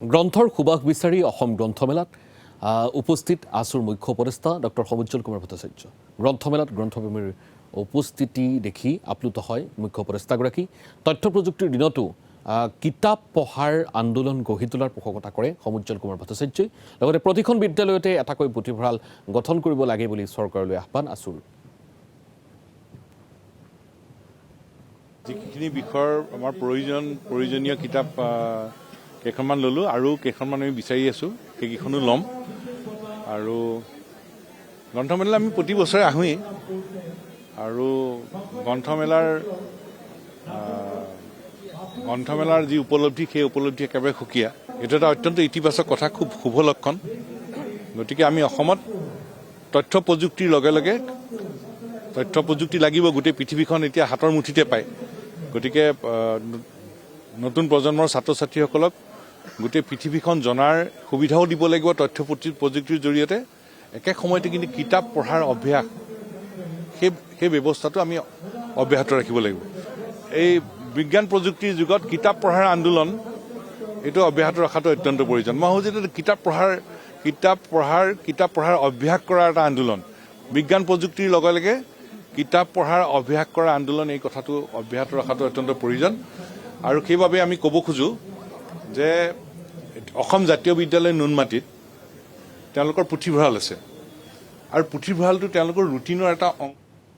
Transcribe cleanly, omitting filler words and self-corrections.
গ্ৰন্থৰ সুবাস বিচাৰি অসম গ্ৰন্থমেলাত উপস্থিত আসুৰ মুখ্য উপদেষ্টা ডক্টৰ সমুজ্জ্বল কুমাৰ ভট্টাচাৰ্য। গ্ৰন্থমেলাত গ্ৰন্থপ্ৰেমীৰ উপস্থিতি দেখি আপ্লুত হয় মুখ্য উপদেষ্টাগৰাকী। তথ্য প্ৰযুক্তিৰ দিনতো কিতাপ পঢ়াৰ আন্দোলন গঢ়ি তোলাৰ পোষকতা কৰে সমুজ্জ্বল কুমাৰ ভট্টাচাৰ্যই। লগতে প্ৰতিখন বিদ্যালয়তে এটাকৈ পুথিভঁৰাল গঠন কৰিব লাগে বুলি চৰকাৰলৈ আহ্বান আসুৰ। যিখিনি বিষয়ৰ আমাৰ প্ৰয়োজনীয় কিতাপ কেইখনমান ল'লোঁ আৰু কেইখনমান আমি বিচাৰি আছোঁ, সেইকেইখনো ল'ম। আৰু গ্ৰন্থমেলালৈ আমি প্ৰতি বছৰে আহোঁৱেই আৰু গ্ৰন্থমেলাৰ যি উপলব্ধি, সেই উপলব্ধি একেবাৰে সুকীয়া। এইটো এটা অত্যন্ত ইতিবাচক কথা, খুব শুভ লক্ষণ। গতিকে আমি অসমত তথ্য প্ৰযুক্তিৰ লগে লগে তথ্য প্ৰযুক্তি লাগিব, গোটেই পৃথিৱীখন এতিয়া হাতৰ মুঠিতে পায়। গতিকে নতুন প্ৰজন্মৰ ছাত্ৰ ছাত্ৰীসকলক গোটেই পৃথিৱীখন জনাৰ সুবিধাও দিব লাগিব তথ্য প্ৰযুক্তিৰ জৰিয়তে। একে সময়তে কিন্তু কিতাপ পঢ়াৰ অভ্যাস, সেই ব্যৱস্থাটো আমি অব্যাহত ৰাখিব লাগিব। এই বিজ্ঞান প্ৰযুক্তিৰ যুগত কিতাপ পঢ়াৰ আন্দোলন এইটো অব্যাহত ৰখাটো অত্যন্ত প্ৰয়োজন। মই ভাবোঁ যে কিতাপ পঢ়াৰ অভ্যাস কৰাৰ এটা আন্দোলন, বিজ্ঞান প্ৰযুক্তিৰ লগে লগে কিতাপ পঢ়াৰ অভ্যাস কৰা আন্দোলন, এই কথাটো অব্যাহত ৰখাটো অত্যন্ত প্ৰয়োজন। আৰু সেইবাবে আমি ক'ব খোজোঁ যে অসম জাতীয় বিদ্যালয় নুনমাটিত তেওঁলোকৰ পুথিভঁৰাল আছে আৰু পুথিভঁৰালটো তেওঁলোকৰ ৰুটিনৰ এটা